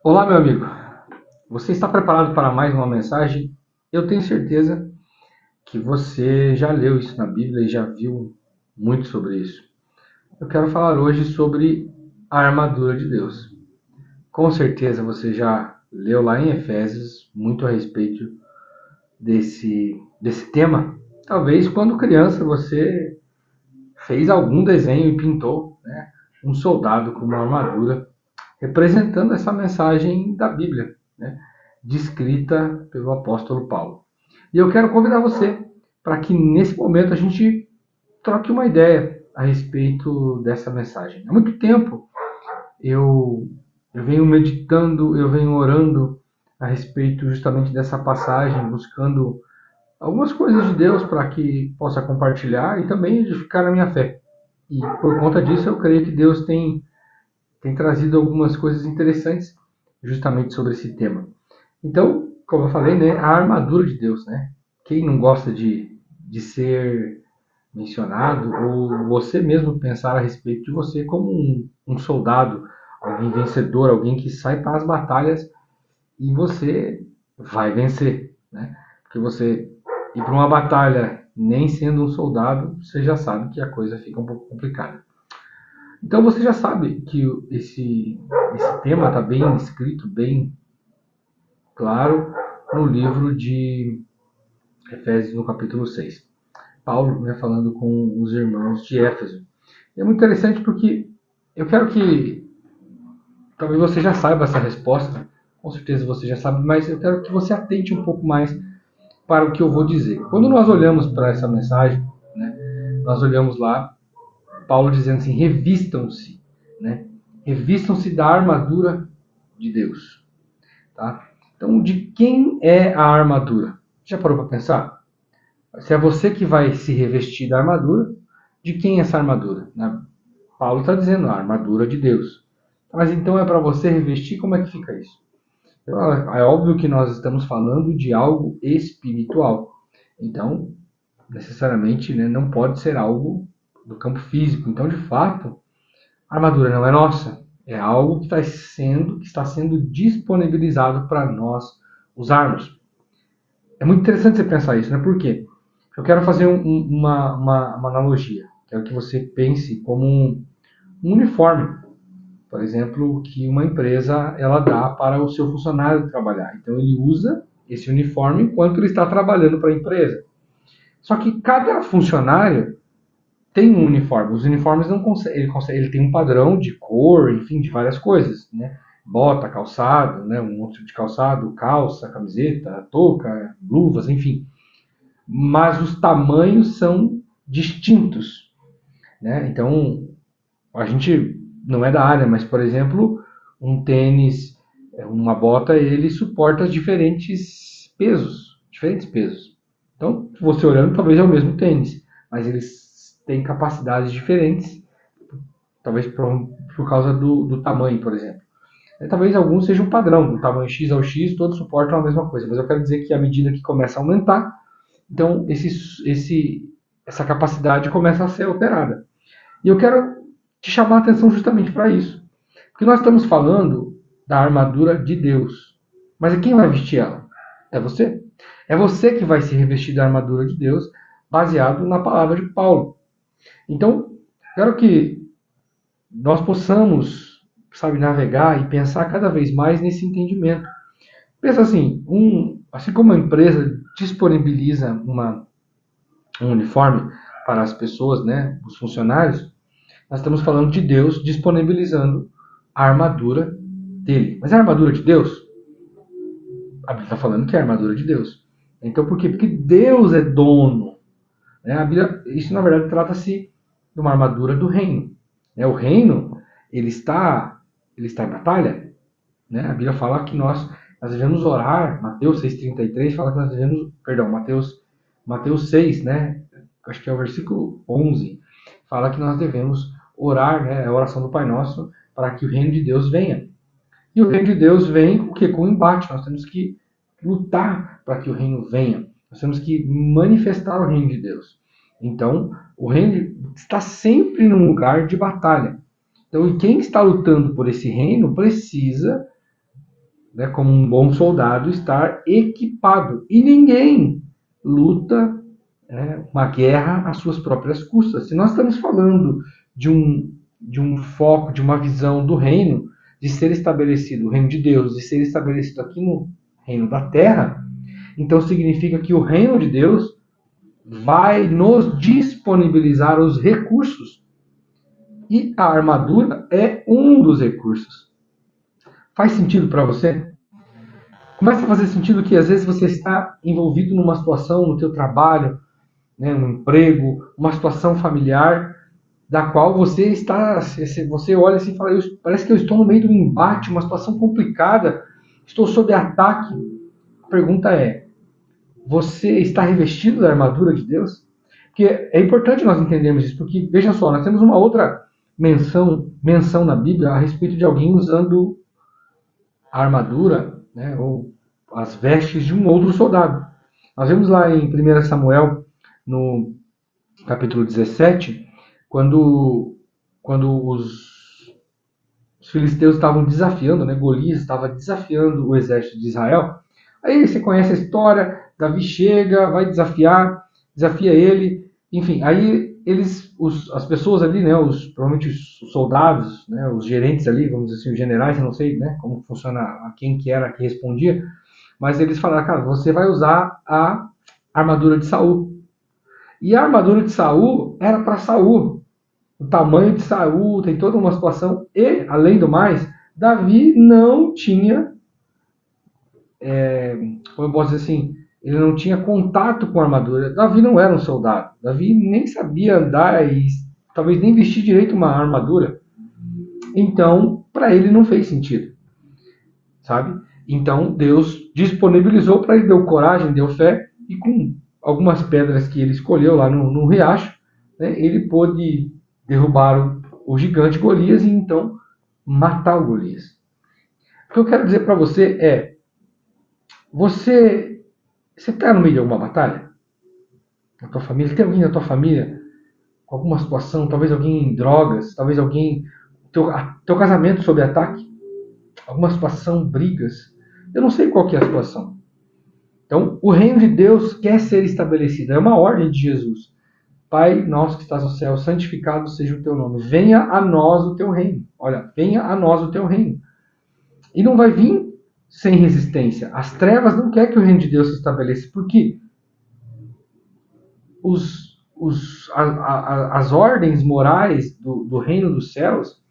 Olá, meu amigo. Você está preparado para mais uma mensagem? Eu tenho certeza que você já leu isso na Bíblia e já viu muito sobre isso. Eu quero falar hoje sobre a armadura de Deus. Com certeza você já leu lá em Efésios muito a respeito desse tema. Talvez quando criança você fez algum desenho e pintou, né, um soldado com uma armadura representando essa mensagem da Bíblia, né, descrita pelo apóstolo Paulo. E eu quero convidar você para que nesse momento a gente troque uma ideia a respeito dessa mensagem. Há muito tempo eu, eu venho meditando, eu venho orando a respeito justamente dessa passagem, buscando algumas coisas de Deus para que possa compartilhar e também edificar a minha fé. E por conta disso eu creio que Deus tem trazido algumas coisas interessantes justamente sobre esse tema. Então, como eu falei, né, a armadura de Deus, né? Quem não gosta de ser mencionado ou você mesmo pensar a respeito de você como um soldado, alguém vencedor, alguém que sai para as batalhas e você vai vencer, né? Porque você ir para uma batalha nem sendo um soldado, você já sabe que a coisa fica um pouco complicada. Então você já sabe que esse tema está bem escrito, bem claro, no livro de Efésios, no capítulo 6. Paulo, né, falando com os irmãos de Éfeso. E é muito interessante porque eu quero que, talvez você já saiba essa resposta, com certeza você já sabe, mas eu quero que você atente um pouco mais para o que eu vou dizer. Quando nós olhamos para essa mensagem, né, nós olhamos lá, Paulo dizendo assim, revistam-se, né? Revistam-se da armadura de Deus. Tá? Então, de quem é a armadura? Já parou para pensar? Se é você que vai se revestir da armadura, de quem é essa armadura? Né? Paulo está dizendo a armadura de Deus. Mas então é para você revestir, como é que fica isso? Então, é óbvio que nós estamos falando de algo espiritual. Então, necessariamente, né, não pode ser algo do campo físico. Então, de fato, a armadura não é nossa. É algo que está sendo disponibilizado para nós usarmos. É muito interessante você pensar isso, né? Por quê? Eu quero fazer uma analogia. Quero que você pense como um uniforme, por exemplo, que uma empresa ela dá para o seu funcionário trabalhar. Então ele usa esse uniforme enquanto ele está trabalhando para a empresa. Só que cada funcionário tem um uniforme. Os uniformes não ele tem um padrão de cor, enfim, de várias coisas, né? Bota, calçado, né? Um outro tipo de calçado, calça, camiseta, touca, luvas, enfim. Mas os tamanhos são distintos, né? Então, a gente não é da área, mas, por exemplo, um tênis, uma bota, ele suporta diferentes pesos. Então, você olhando, talvez é o mesmo tênis, mas eles têm capacidades diferentes, talvez por causa do tamanho, por exemplo. Talvez alguns sejam padrão, do tamanho X ao X, todos suportam a mesma coisa, mas eu quero dizer que à medida que começa a aumentar, então essa capacidade começa a ser alterada. E eu quero te chamar a atenção justamente para isso. Porque nós estamos falando da armadura de Deus. Mas quem vai vestir ela? É você. É você que vai se revestir da armadura de Deus, baseado na palavra de Paulo. Então, quero que nós possamos, sabe, navegar e pensar cada vez mais nesse entendimento. Pensa assim, assim como a empresa disponibiliza um uniforme para as pessoas, né, os funcionários, nós estamos falando de Deus disponibilizando a armadura dele. Mas é a armadura de Deus? A Bíblia está falando que é a armadura de Deus. Então por quê? Porque Deus é dono. Né? A Bíblia, isso na verdade trata-se de uma armadura do reino. Né? O reino, ele está em batalha. Né? A Bíblia fala que nós devemos orar. Mateus 6,33 fala que nós devemos, perdão, Mateus 6, né? Acho que é o versículo 11, fala que nós devemos orar, né? É a oração do Pai Nosso, para que o reino de Deus venha. E o reino de Deus vem o quê? Com o embate. Nós temos que lutar para que o reino venha. Nós temos que manifestar o reino de Deus. Então, o reino está sempre num lugar de batalha. Então, e quem está lutando por esse reino precisa né, como um bom soldado, estar equipado. E ninguém luta, né, uma guerra às suas próprias custas. Se nós estamos falando de um foco, de uma visão do reino, de ser estabelecido, o reino de Deus, de ser estabelecido aqui no reino da terra, então significa que o reino de Deus vai nos disponibilizar os recursos. E a armadura é um dos recursos. Faz sentido para você? Começa a fazer sentido que às vezes você está envolvido numa situação no teu trabalho, né, no emprego, uma situação familiar, da qual você está, você olha assim e fala, parece que eu estou no meio de um embate, uma situação complicada, estou sob ataque. A pergunta é, você está revestido da armadura de Deus? Porque é importante nós entendermos isso, porque, veja só, nós temos uma outra menção na Bíblia a respeito de alguém usando a armadura, né, ou as vestes de um outro soldado. Nós vemos lá em 1 Samuel, no capítulo 17, quando os filisteus estavam desafiando, né, Golias estava desafiando o exército de Israel. Aí você conhece a história, Davi chega, vai desafia ele, enfim, aí as pessoas ali, né, provavelmente os soldados, né, os gerentes ali, vamos dizer assim, os generais, eu não sei, né, como funciona, quem que era que respondia, mas eles falaram, cara, você vai usar a armadura de Saul. E a armadura de Saul era para Saul. O tamanho de Saul, tem toda uma situação. E, além do mais, Davi não tinha, como eu posso dizer assim, ele não tinha contato com a armadura. Davi não era um soldado. Davi nem sabia andar e talvez nem vestir direito uma armadura. Então, para ele não fez sentido. Sabe? Então, Deus disponibilizou para ele, deu coragem, deu fé, e com algumas pedras que ele escolheu lá no riacho, né, ele pôde derrubar o gigante Golias e então matar o Golias. O que eu quero dizer para você é, você está no meio de alguma batalha? Na tua família? Tem alguém na tua família com alguma situação? Talvez alguém em drogas? Talvez alguém... Teu casamento sob ataque? Alguma situação, brigas? Eu não sei qual que é a situação. Então, o reino de Deus quer ser estabelecido. É uma ordem de Jesus. Pai nosso que estás no céu, santificado seja o teu nome. Venha a nós o teu reino. Olha, venha a nós o teu reino. E não vai vir sem resistência. As trevas não querem que o reino de Deus se estabeleça. Porque as ordens morais do reino dos céus,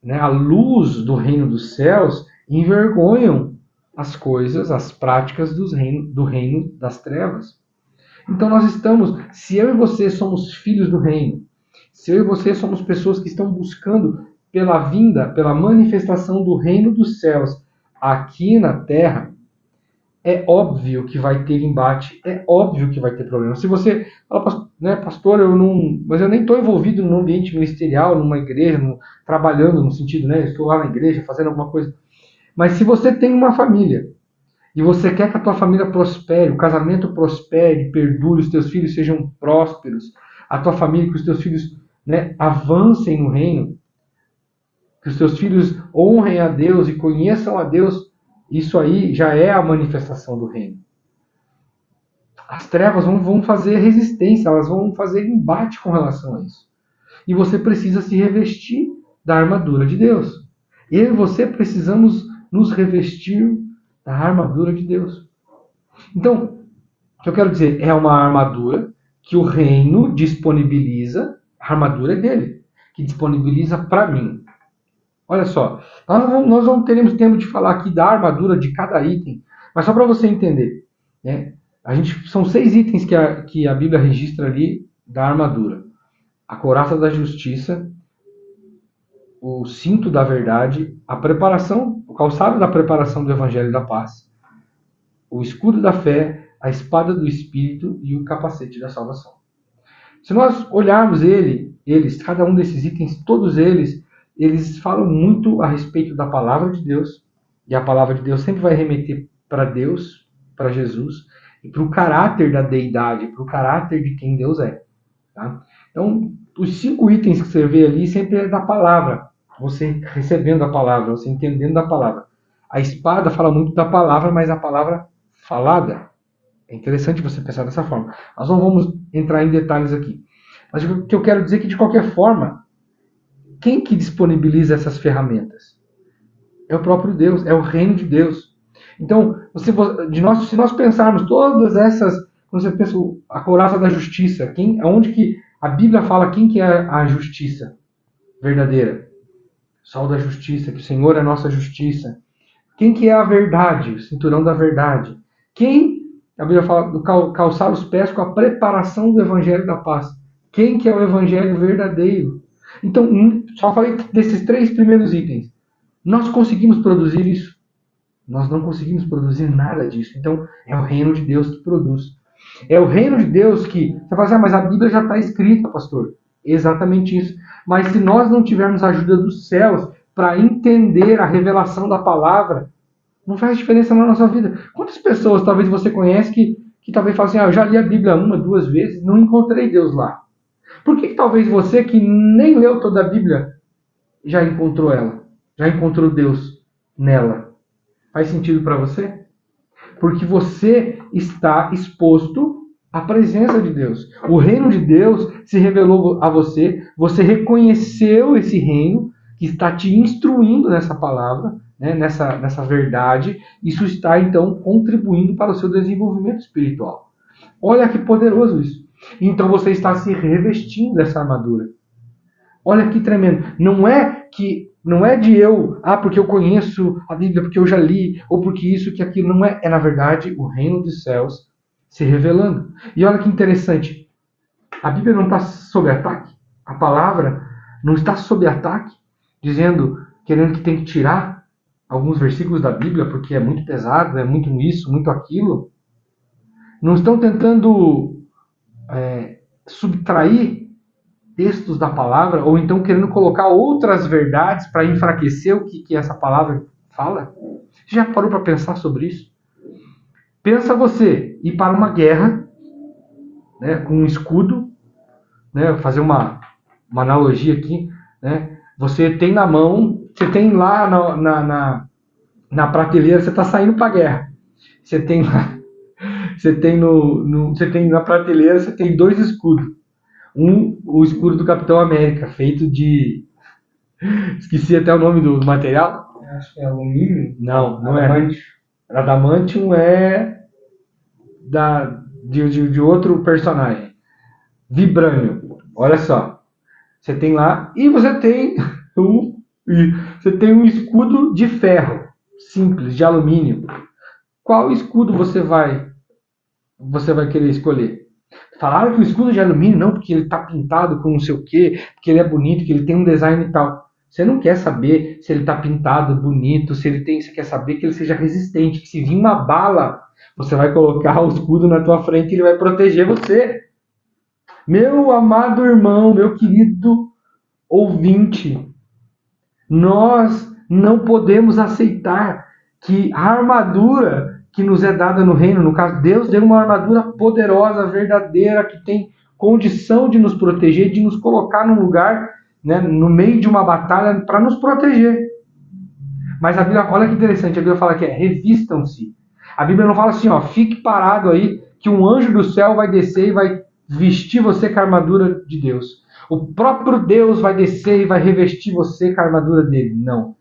né, a luz do reino dos céus, envergonham as coisas, as práticas do reino das trevas. Então nós se eu e você somos filhos do reino, se eu e você somos pessoas que estão buscando pela manifestação do reino dos céus aqui na terra, é óbvio que vai ter embate, é óbvio que vai ter problema. Se você fala, né, pastor, mas eu nem estou envolvido no ambiente ministerial, numa igreja, trabalhando no sentido, né, estou lá na igreja fazendo alguma coisa. Mas se você tem uma família, e você quer que a tua família prospere, o casamento prospere, perdure, os teus filhos sejam prósperos, a tua família, que os teus filhos, né, avancem no reino, que os teus filhos honrem a Deus e conheçam a Deus, isso aí já é a manifestação do reino. As trevas vão fazer resistência, elas vão fazer embate com relação a isso. E você precisa se revestir da armadura de Deus. Eu e você precisamos nos revestir da armadura de Deus. Então, o que eu quero dizer é uma armadura que o reino disponibiliza, a armadura é dele, que disponibiliza para mim. Olha só, nós não teremos tempo de falar aqui da armadura de cada item, mas só para você entender, né? São 6 itens que a Bíblia registra ali da armadura: a couraça da justiça, o cinto da verdade, a preparação, o calçado da preparação do Evangelho da Paz, o escudo da fé, a espada do Espírito e o capacete da salvação. Se nós olharmos cada um desses itens, todos eles falam muito a respeito da palavra de Deus, e a palavra de Deus sempre vai remeter para Deus, para Jesus, e para o caráter da deidade, para o caráter de quem Deus é. Tá? Então, os 5 itens que você vê ali sempre é da palavra, você recebendo a palavra, você entendendo a palavra. A espada fala muito da palavra, mas a palavra falada. É interessante você pensar dessa forma. Nós não vamos entrar em detalhes aqui. Mas o que eu quero dizer é que, de qualquer forma, quem que disponibiliza essas ferramentas? É o próprio Deus, é o reino de Deus. Então, se nós pensarmos todas essas, quando você pensa a couraça da justiça, onde que a Bíblia fala quem que é a justiça verdadeira? Sol da justiça, que o Senhor é a nossa justiça. Quem que é a verdade? O cinturão da verdade. A Bíblia fala do calçar os pés com a preparação do evangelho da paz. Quem que é o evangelho verdadeiro? Então, só falei desses 3 primeiros itens. Nós conseguimos produzir isso? Nós não conseguimos produzir nada disso. Então, é o reino de Deus que produz. É o reino de Deus que... Você fala assim, mas a Bíblia já está escrita, pastor. Exatamente isso. Mas se nós não tivermos a ajuda dos céus para entender a revelação da palavra, não faz diferença na nossa vida. Quantas pessoas talvez você conhece que talvez fale assim, eu já li a Bíblia 1, 2 vezes, não encontrei Deus lá. Por que talvez você que nem leu toda a Bíblia já encontrou ela? Já encontrou Deus nela? Faz sentido para você? Porque você está exposto à presença de Deus. O reino de Deus se revelou a você, você reconheceu esse reino que está te instruindo nessa palavra, né, nessa verdade. Isso está, então, contribuindo para o seu desenvolvimento espiritual. Olha que poderoso isso. Então você está se revestindo dessa armadura. Olha que tremendo. Não é de eu, porque eu conheço a Bíblia, porque eu já li, ou porque isso, que aquilo. Não é. É, na verdade, o reino dos céus se revelando. E olha que interessante. A Bíblia não está sob ataque. A palavra não está sob ataque, querendo que tem que tirar alguns versículos da Bíblia, porque é muito pesado, é muito isso, muito aquilo. Não estão tentando subtrair textos da palavra, ou então querendo colocar outras verdades para enfraquecer o que essa palavra fala? Você já parou para pensar sobre isso? Pensa você ir para uma guerra, né, com um escudo, né, fazer uma analogia aqui, né, você tem na mão, você tem lá na prateleira, você está saindo para a guerra, você tem lá, você tem na prateleira, você tem 2 escudos. O escudo do Capitão América, feito de... Esqueci até o nome do material. Acho que é alumínio. Não é. Adamantium é de outro personagem. Vibranium. Olha só. Você tem lá... E você tem um escudo de ferro. Simples, de alumínio. Qual escudo você vai querer escolher? Falaram que o escudo de alumínio não, porque ele está pintado com não sei o quê, porque ele é bonito, que ele tem um design e tal. Você não quer saber se ele está pintado, bonito, você quer saber que ele seja resistente, que se vir uma bala, você vai colocar o escudo na tua frente e ele vai proteger você. Meu amado irmão, meu querido ouvinte, nós não podemos aceitar que a armadura que nos é dada no reino, no caso, Deus deu uma armadura poderosa, verdadeira, que tem condição de nos proteger, de nos colocar num lugar, né, no meio de uma batalha, para nos proteger. Mas a Bíblia, olha que interessante, a Bíblia fala que revistam-se. A Bíblia não fala assim, fique parado aí, que um anjo do céu vai descer e vai vestir você com a armadura de Deus. O próprio Deus vai descer e vai revestir você com a armadura dele. Não.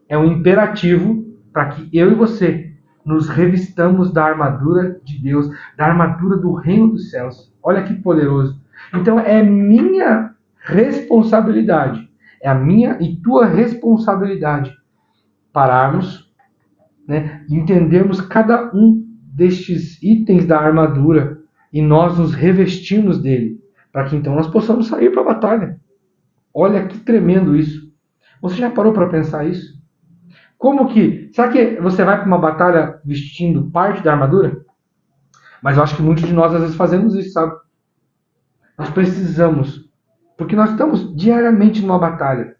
É um imperativo para que eu e você nos revistamos da armadura de Deus, da armadura do reino dos céus. Olha que poderoso. Então é minha responsabilidade, é a minha e tua responsabilidade pararmos, né, entendermos cada um destes itens da armadura e nós nos revestirmos dele, para que então nós possamos sair para a batalha. Olha que tremendo isso. Você já parou para pensar isso? Como que... Será que você vai para uma batalha vestindo parte da armadura? Mas eu acho que muitos de nós às vezes fazemos isso, sabe? Nós precisamos. Porque nós estamos diariamente numa batalha.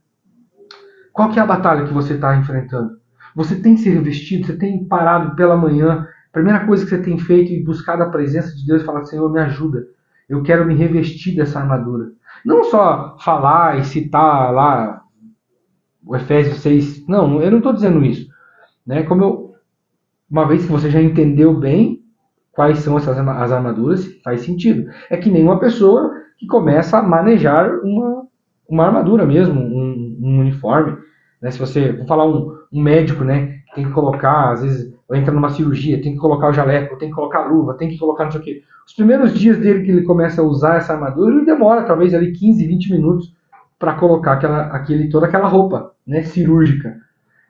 Qual que é a batalha que você está enfrentando? Você tem se revestido, você tem parado pela manhã. A primeira coisa que você tem feito é buscar a presença de Deus e falar, Senhor, me ajuda. Eu quero me revestir dessa armadura. Não só falar e citar lá o Efésios 6. Não, eu não estou dizendo isso. né? Uma vez que você já entendeu bem quais são as armaduras, faz sentido. É que nem uma pessoa que começa a manejar uma armadura mesmo, um uniforme. Né? Se você, vou falar um médico, né, que tem que colocar, às vezes, entra numa cirurgia, tem que colocar o jaleco, tem que colocar a luva, tem que colocar não sei o quê. Os primeiros dias dele que ele começa a usar essa armadura, ele demora talvez ali 15, 20 minutos para colocar toda aquela roupa, né, cirúrgica.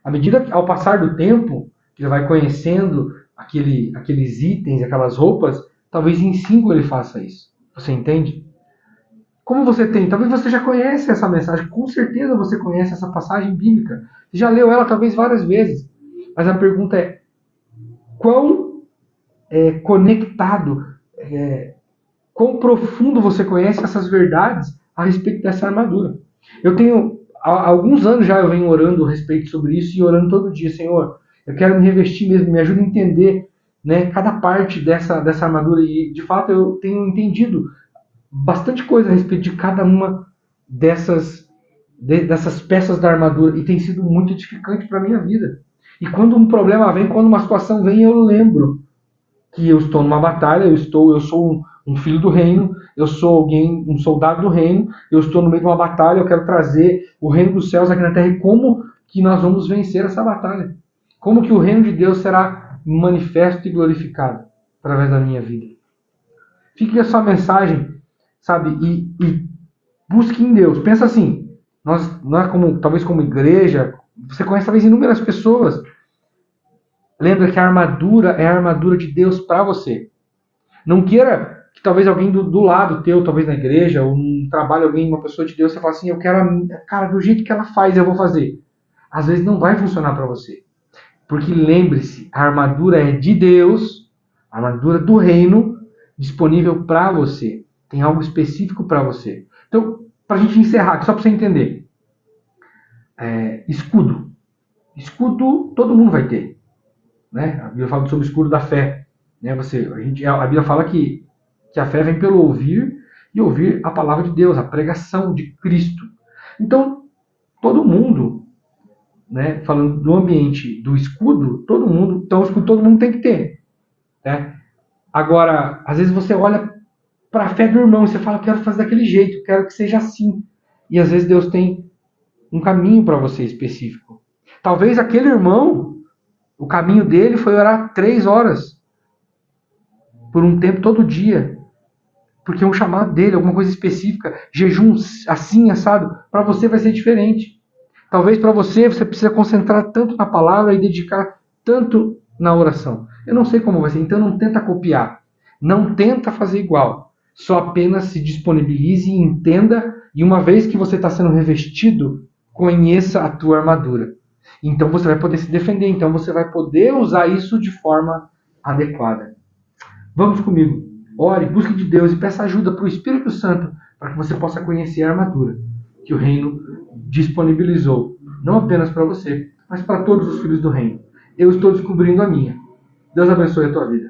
À medida, ao passar do tempo, que ele vai conhecendo aqueles itens, aquelas roupas, talvez em 5 ele faça isso. Você entende? Como você tem? Talvez você já conhece essa mensagem, com certeza você conhece essa passagem bíblica. Você já leu ela talvez várias vezes. Mas a pergunta é, quão conectado, quão profundo você conhece essas verdades a respeito dessa armadura? Eu tenho, há alguns anos já eu venho orando a respeito sobre isso e orando todo dia, Senhor, eu quero me revestir mesmo, me ajuda a entender, né, cada parte dessa armadura. E de fato eu tenho entendido bastante coisa a respeito de cada uma dessas peças da armadura e tem sido muito edificante para a minha vida. E quando um problema vem, quando uma situação vem, eu lembro que eu estou numa batalha, eu sou um filho do reino, eu sou um soldado do reino, eu estou no meio de uma batalha, eu quero trazer o reino dos céus aqui na terra. E como que nós vamos vencer essa batalha? Como que o reino de Deus será manifesto e glorificado através da minha vida? Fique com essa mensagem, sabe? E busque em Deus. Pensa assim, nós talvez como igreja, você conhece talvez inúmeras pessoas. Lembra que a armadura é a armadura de Deus para você. Não queira que talvez alguém do lado teu, talvez na igreja, ou no trabalho, uma pessoa de Deus, você fala assim, eu quero, cara, do jeito que ela faz, eu vou fazer. Às vezes não vai funcionar para você. Porque lembre-se, a armadura é de Deus, a armadura do reino, disponível para você. Tem algo específico para você. Então, para a gente encerrar, só para você entender. Escudo. Escudo todo mundo vai ter. Né? A Bíblia fala sobre o escudo da fé. Né? A Bíblia fala que a fé vem pelo ouvir e ouvir a palavra de Deus, a pregação de Cristo. Então, todo mundo, né, falando do ambiente do escudo, então o escudo todo mundo tem que ter. Né? Agora, às vezes você olha para a fé do irmão e você fala, eu quero fazer daquele jeito, eu quero que seja assim. E às vezes Deus tem um caminho para você específico. Talvez aquele irmão, o caminho dele foi orar 3 horas por um tempo todo dia. Porque é um chamado dele, alguma coisa específica, jejum assim, assado, para você vai ser diferente. Talvez para você precisa concentrar tanto na palavra e dedicar tanto na oração. Eu não sei como vai ser, então não tenta copiar. Não tenta fazer igual. Só apenas se disponibilize e entenda, e uma vez que você está sendo revestido, conheça a tua armadura. Então você vai poder se defender, então você vai poder usar isso de forma adequada. Vamos comigo. Ore, busque de Deus e peça ajuda para o Espírito Santo para que você possa conhecer a armadura que o reino disponibilizou. Não apenas para você, mas para todos os filhos do reino. Eu estou descobrindo a minha. Deus abençoe a tua vida.